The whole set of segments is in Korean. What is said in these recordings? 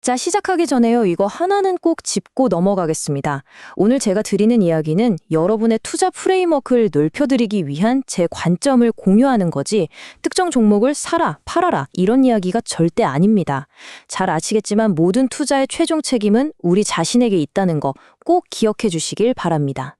자, 시작하기 전에요. 이거 하나는 꼭 짚고 넘어가겠습니다. 오늘 제가 드리는 이야기는 여러분의 투자 프레임워크를 넓혀드리기 위한 제 관점을 공유하는 거지, 특정 종목을 사라, 팔아라, 이런 이야기가 절대 아닙니다. 잘 아시겠지만 모든 투자의 최종 책임은 우리 자신에게 있다는 거 꼭 기억해 주시길 바랍니다.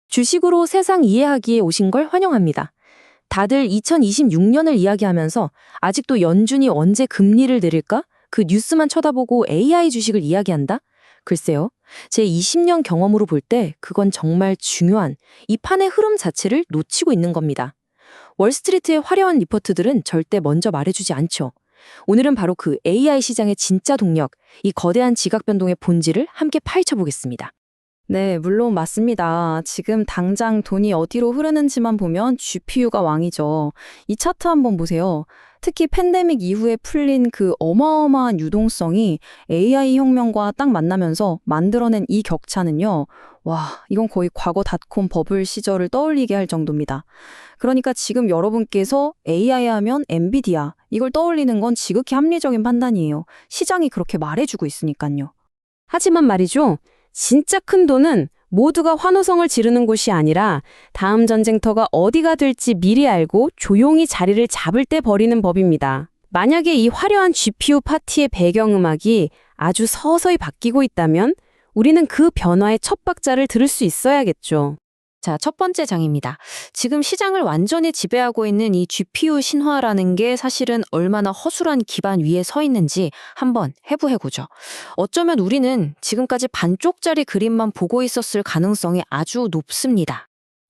주식으로 세상 이해하기에 오신 걸 환영합니다. 다들 2026년을 이야기하면서 아직도 연준이 언제 금리를 내릴까? 그 뉴스만 쳐다보고 AI 주식을 이야기한다? 글쎄요. 제 20년 경험으로 볼 때 그건 정말 중요한 이 판의 흐름 자체를 놓치고 있는 겁니다. 월스트리트의 화려한 리포트들은 절대 먼저 말해주지 않죠. 오늘은 바로 그 AI 시장의 진짜 동력, 이 거대한 지각 변동의 본질을 함께 파헤쳐보겠습니다. 네, 물론 맞습니다. 지금 당장 돈이 어디로 흐르는지만 보면 GPU가 왕이죠. 이 차트 한번 보세요. 특히 팬데믹 이후에 풀린 그 어마어마한 유동성이 AI 혁명과 딱 만나면서 만들어낸 이 격차는요. 와, 이건 거의 과거 닷컴 버블 시절을 떠올리게 할 정도입니다. 그러니까 지금 여러분께서 AI 하면 엔비디아, 이걸 떠올리는 건 지극히 합리적인 판단이에요. 시장이 그렇게 말해주고 있으니까요. 하지만 말이죠. 진짜 큰 돈은 모두가 환호성을 지르는 곳이 아니라 다음 전쟁터가 어디가 될지 미리 알고 조용히 자리를 잡을 때 벌이는 법입니다. 만약에 이 화려한 GPU 파티의 배경음악이 아주 서서히 바뀌고 있다면 우리는 그 변화의 첫 박자를 들을 수 있어야겠죠. 자, 첫 번째 장입니다. 지금 시장을 완전히 지배하고 있는 이 GPU 신화라는 게 사실은 얼마나 허술한 기반 위에 서 있는지 한번 해부해보죠. 어쩌면 우리는 지금까지 반쪽짜리 그림만 보고 있었을 가능성이 아주 높습니다.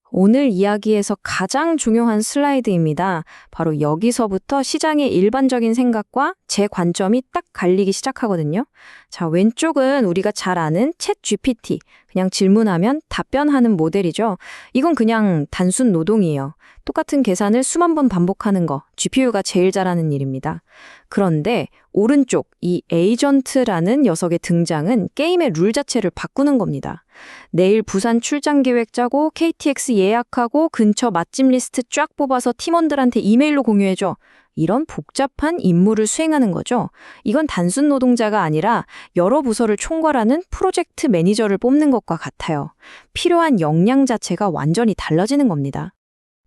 오늘 이야기에서 가장 중요한 슬라이드입니다. 바로 여기서부터 시장의 일반적인 생각과 제 관점이 딱 갈리기 시작하거든요. 자, 왼쪽은 우리가 잘 아는 챗 GPT, 그냥 질문하면 답변하는 모델이죠. 이건 그냥 단순 노동이에요. 똑같은 계산을 수만 번 반복하는 거, GPU가 제일 잘하는 일입니다. 그런데 오른쪽 이 에이전트라는 녀석의 등장은 게임의 룰 자체를 바꾸는 겁니다. 내일 부산 출장 계획 짜고 KTX 예약하고 근처 맛집 리스트 쫙 뽑아서 팀원들한테 이메일로 공유해줘. 이런 복잡한 임무를 수행하는 거죠. 이건 단순 노동자가 아니라 여러 부서를 총괄하는 프로젝트 매니저를 뽑는 것과 같아요. 필요한 역량 자체가 완전히 달라지는 겁니다.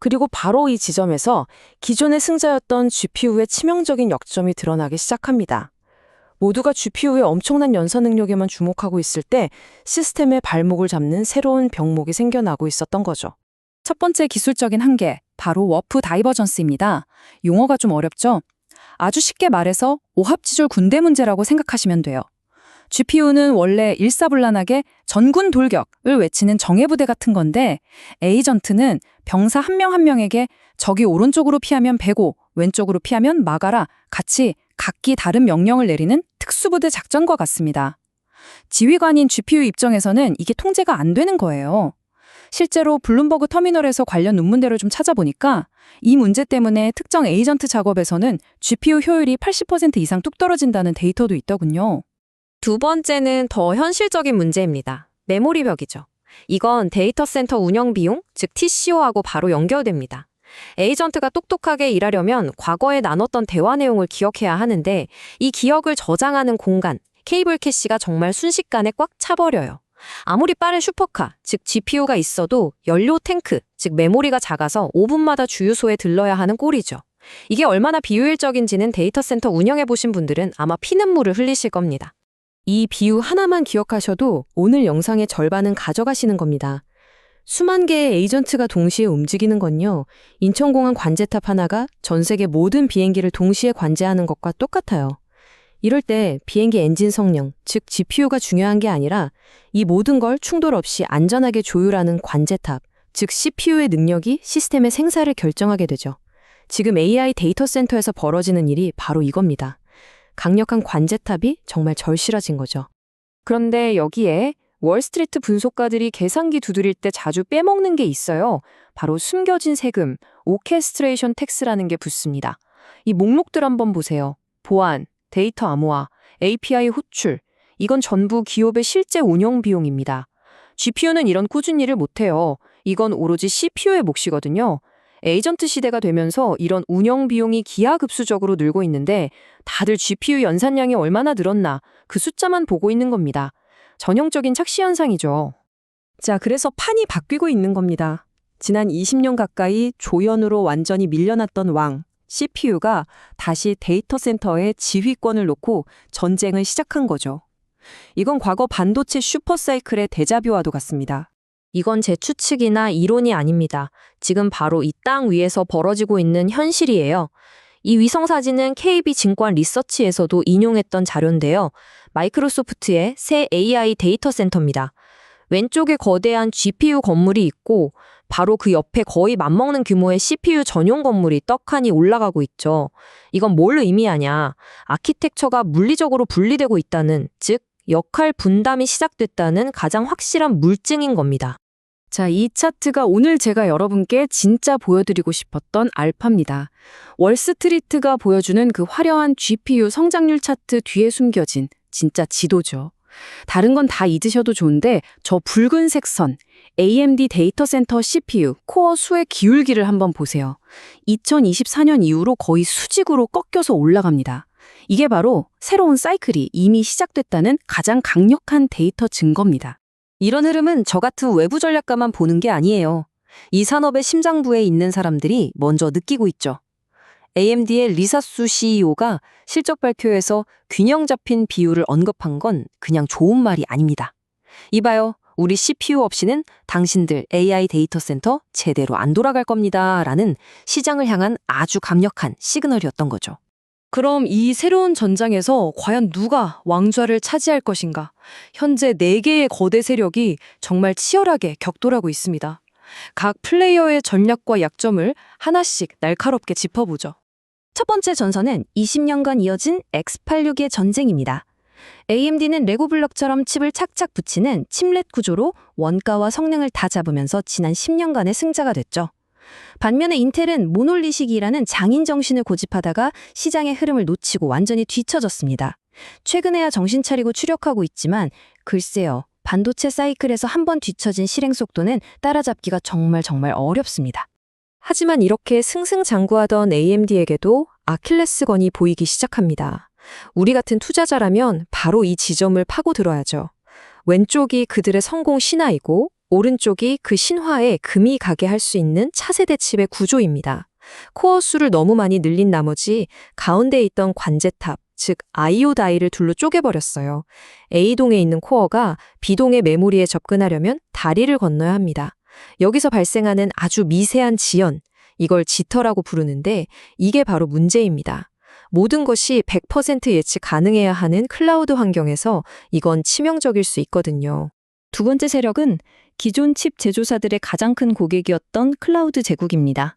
그리고 바로 이 지점에서 기존의 승자였던 GPU의 치명적인 역점이 드러나기 시작합니다. 모두가 GPU의 엄청난 연산 능력에만 주목하고 있을 때 시스템의 발목을 잡는 새로운 병목이 생겨나고 있었던 거죠. 첫 번째 기술적인 한계, 바로 워프 다이버전스입니다. 용어가 좀 어렵죠? 아주 쉽게 말해서 오합지졸 군대 문제라고 생각하시면 돼요. GPU는 원래 일사불란하게 전군 돌격을 외치는 정예부대 같은 건데 에이전트는 병사 한 명 한 명에게 적이 오른쪽으로 피하면 베고 왼쪽으로 피하면 막아라 같이 각기 다른 명령을 내리는 특수부대 작전과 같습니다. 지휘관인 GPU 입장에서는 이게 통제가 안 되는 거예요. 실제로 블룸버그 터미널에서 관련 논문대로 좀 찾아보니까 이 문제 때문에 특정 에이전트 작업에서는 GPU 효율이 80% 이상 뚝 떨어진다는 데이터도 있더군요. 두 번째는 더 현실적인 문제입니다. 메모리 벽이죠. 이건 데이터 센터 운영 비용, 즉 TCO하고 바로 연결됩니다. 에이전트가 똑똑하게 일하려면 과거에 나눴던 대화 내용을 기억해야 하는데 이 기억을 저장하는 공간, 케이블 캐시가 정말 순식간에 꽉 차버려요. 아무리 빠른 슈퍼카, 즉 GPU가 있어도 연료 탱크, 즉 메모리가 작아서 5분마다 주유소에 들러야 하는 꼴이죠. 이게 얼마나 비효율적인지는 데이터 센터 운영해보신 분들은 아마 피눈물을 흘리실 겁니다. 이 비유 하나만 기억하셔도 오늘 영상의 절반은 가져가시는 겁니다. 수만 개의 에이전트가 동시에 움직이는 건요. 인천공항 관제탑 하나가 전 세계 모든 비행기를 동시에 관제하는 것과 똑같아요. 이럴 때 비행기 엔진 성능, 즉 GPU가 중요한 게 아니라 이 모든 걸 충돌 없이 안전하게 조율하는 관제탑, 즉 CPU의 능력이 시스템의 생사를 결정하게 되죠. 지금 AI 데이터 센터에서 벌어지는 일이 바로 이겁니다. 강력한 관제탑이 정말 절실해진 거죠. 그런데 여기에 월스트리트 분석가들이 계산기 두드릴 때 자주 빼먹는 게 있어요. 바로 숨겨진 세금, 오케스트레이션 텍스라는 게 붙습니다. 이 목록들 한번 보세요. 보안, 데이터 암호화, API 호출, 이건 전부 기업의 실제 운영 비용입니다. GPU는 이런 꾸준히 일을 못해요. 이건 오로지 CPU의 몫이거든요. 에이전트 시대가 되면서 이런 운영 비용이 기하급수적으로 늘고 있는데 다들 GPU 연산량이 얼마나 늘었나 그 숫자만 보고 있는 겁니다. 전형적인 착시 현상이죠. 자, 그래서 판이 바뀌고 있는 겁니다. 지난 20년 가까이 조연으로 완전히 밀려났던 왕, CPU가 다시 데이터 센터에 지휘권을 놓고 전쟁을 시작한 거죠. 이건 과거 반도체 슈퍼사이클의 데자뷰와도 같습니다. 이건 제 추측이나 이론이 아닙니다. 지금 바로 이 땅 위에서 벌어지고 있는 현실이에요. 이 위성 사진은 KB증권 리서치에서도 인용했던 자료인데요. 마이크로소프트의 새 AI 데이터 센터입니다. 왼쪽에 거대한 GPU 건물이 있고 바로 그 옆에 거의 맞먹는 규모의 CPU 전용 건물이 떡하니 올라가고 있죠. 이건 뭘 의미하냐? 아키텍처가 물리적으로 분리되고 있다는, 즉 역할 분담이 시작됐다는 가장 확실한 물증인 겁니다. 자, 이 차트가 오늘 제가 여러분께 진짜 보여드리고 싶었던 알파입니다. 월스트리트가 보여주는 그 화려한 GPU 성장률 차트 뒤에 숨겨진 진짜 지도죠. 다른 건 다 잊으셔도 좋은데 저 붉은색 선, AMD 데이터 센터 CPU 코어 수의 기울기를 한번 보세요. 2024년 이후로 거의 수직으로 꺾여서 올라갑니다. 이게 바로 새로운 사이클이 이미 시작됐다는 가장 강력한 데이터 증거입니다. 이런 흐름은 저 같은 외부 전략가만 보는 게 아니에요. 이 산업의 심장부에 있는 사람들이 먼저 느끼고 있죠. AMD의 리사수 CEO가 실적 발표에서 균형 잡힌 비율을 언급한 건 그냥 좋은 말이 아닙니다. 이봐요, 우리 CPU 없이는 당신들 AI 데이터 센터 제대로 안 돌아갈 겁니다. 라는 시장을 향한 아주 강력한 시그널이었던 거죠. 그럼 이 새로운 전장에서 과연 누가 왕좌를 차지할 것인가? 현재 4개의 거대 세력이 정말 치열하게 격돌하고 있습니다. 각 플레이어의 전략과 약점을 하나씩 날카롭게 짚어보죠. 첫 번째 전선은 20년간 이어진 X86의 전쟁입니다. AMD는 레고 블럭처럼 칩을 착착 붙이는 칩렛 구조로 원가와 성능을 다 잡으면서 지난 10년간의 승자가 됐죠. 반면에 인텔은 모놀리식이라는 장인 정신을 고집하다가 시장의 흐름을 놓치고 완전히 뒤처졌습니다. 최근에야 정신 차리고 추력하고 있지만 글쎄요, 반도체 사이클에서 한 번 뒤처진 실행 속도는 따라잡기가 정말 어렵습니다. 하지만 이렇게 승승장구하던 AMD에게도 아킬레스건이 보이기 시작합니다. 우리 같은 투자자라면 바로 이 지점을 파고들어야죠. 왼쪽이 그들의 성공 신화이고 오른쪽이 그 신화에 금이 가게 할 수 있는 차세대 칩의 구조입니다. 코어 수를 너무 많이 늘린 나머지 가운데에 있던 관제탑, 즉 I/O 다이를 둘로 쪼개버렸어요. A동에 있는 코어가 B동의 메모리에 접근하려면 다리를 건너야 합니다. 여기서 발생하는 아주 미세한 지연, 이걸 지터라고 부르는데 이게 바로 문제입니다. 모든 것이 100% 예측 가능해야 하는 클라우드 환경에서 이건 치명적일 수 있거든요. 두 번째 세력은 기존 칩 제조사들의 가장 큰 고객이었던 클라우드 제국입니다.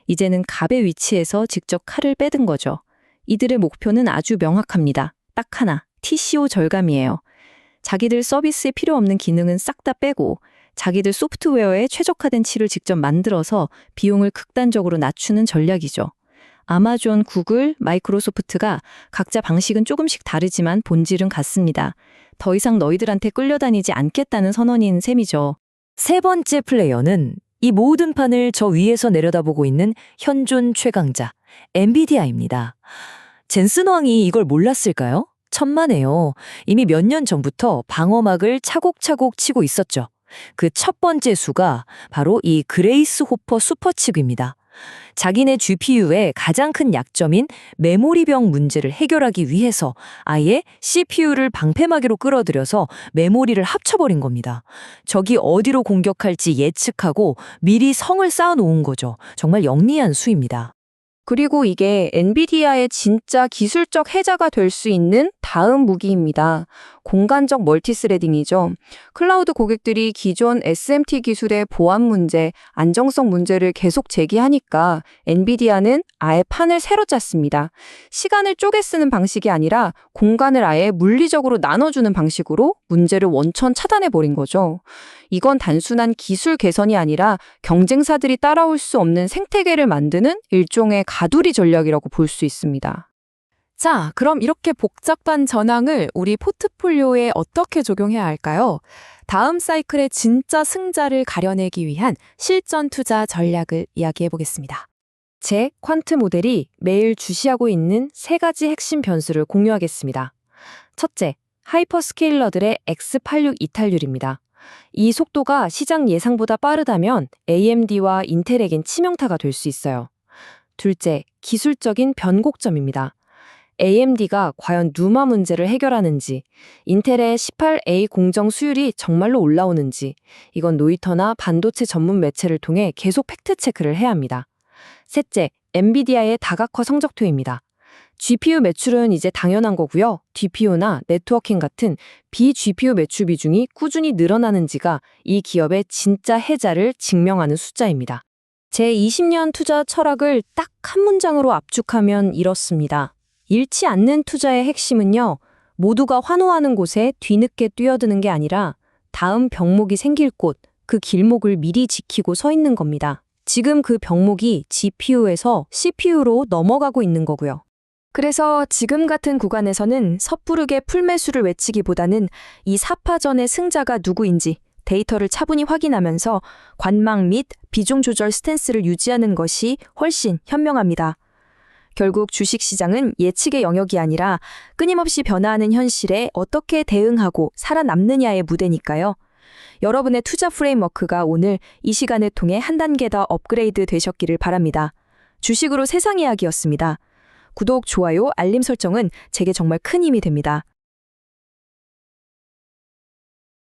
이제는 갑의 위치에서 직접 칼을 빼든 거죠. 이들의 목표는 아주 명확합니다. 딱 하나, TCO 절감이에요. 자기들 서비스에 필요 없는 기능은 싹 다 빼고 자기들 소프트웨어에 최적화된 칩을 직접 만들어서 비용을 극단적으로 낮추는 전략이죠. 아마존, 구글, 마이크로소프트가 각자 방식은 조금씩 다르지만 본질은 같습니다. 더 이상 너희들한테 끌려다니지 않겠다는 선언인 셈이죠. 세 번째 플레이어는 이 모든 판을 저 위에서 내려다보고 있는 현존 최강자, 엔비디아입니다. 젠슨 왕이 이걸 몰랐을까요? 천만에요. 이미 몇 년 전부터 방어막을 차곡차곡 치고 있었죠. 그 첫 번째 수가 바로 이 그레이스 호퍼 슈퍼칩입니다. 자기네 GPU의 가장 큰 약점인 메모리병 문제를 해결하기 위해서 아예 CPU를 방패막이로 끌어들여서 메모리를 합쳐버린 겁니다. 적이 어디로 공격할지 예측하고 미리 성을 쌓아놓은 거죠. 정말 영리한 수입니다. 그리고 이게 엔비디아의 진짜 기술적 해자가 될 수 있는 다음 무기입니다. 공간적 멀티스레딩이죠. 클라우드 고객들이 기존 SMT 기술의 보안 문제, 안정성 문제를 계속 제기하니까 엔비디아는 아예 판을 새로 짰습니다. 시간을 쪼개 쓰는 방식이 아니라 공간을 아예 물리적으로 나눠주는 방식으로 문제를 원천 차단해버린 거죠. 이건 단순한 기술 개선이 아니라 경쟁사들이 따라올 수 없는 생태계를 만드는 일종의 가두리 전략이라고 볼 수 있습니다. 자, 그럼 이렇게 복잡한 전황을 우리 포트폴리오에 어떻게 적용해야 할까요? 다음 사이클의 진짜 승자를 가려내기 위한 실전 투자 전략을 이야기해 보겠습니다. 제 퀀트 모델이 매일 주시하고 있는 3가지 핵심 변수를 공유하겠습니다. 첫째, 하이퍼스케일러들의 X86 이탈률입니다. 이 속도가 시장 예상보다 빠르다면 AMD와 인텔에겐 치명타가 될 수 있어요. 둘째, 기술적인 변곡점입니다. AMD가 과연 누마 문제를 해결하는지, 인텔의 18A 공정 수율이 정말로 올라오는지, 이건 노이터나 반도체 전문 매체를 통해 계속 팩트체크를 해야 합니다. 셋째, 엔비디아의 다각화 성적표입니다. GPU 매출은 이제 당연한 거고요. DPU나 네트워킹 같은 비GPU 매출 비중이 꾸준히 늘어나는지가 이 기업의 진짜 해자를 증명하는 숫자입니다. 제 20년 투자 철학을 딱 한 문장으로 압축하면 이렇습니다. 잃지 않는 투자의 핵심은요, 모두가 환호하는 곳에 뒤늦게 뛰어드는 게 아니라 다음 병목이 생길 곳, 그 길목을 미리 지키고 서 있는 겁니다. 지금 그 병목이 GPU에서 CPU로 넘어가고 있는 거고요. 그래서 지금 같은 구간에서는 섣부르게 풀매수를 외치기보다는 이 사파전의 승자가 누구인지 데이터를 차분히 확인하면서 관망 및 비중 조절 스탠스를 유지하는 것이 훨씬 현명합니다. 결국 주식시장은 예측의 영역이 아니라 끊임없이 변화하는 현실에 어떻게 대응하고 살아남느냐의 무대니까요. 여러분의 투자 프레임워크가 오늘 이 시간을 통해 한 단계 더 업그레이드 되셨기를 바랍니다. 주식으로 세상 이야기였습니다. 구독, 좋아요, 알림 설정은 제게 정말 큰 힘이 됩니다.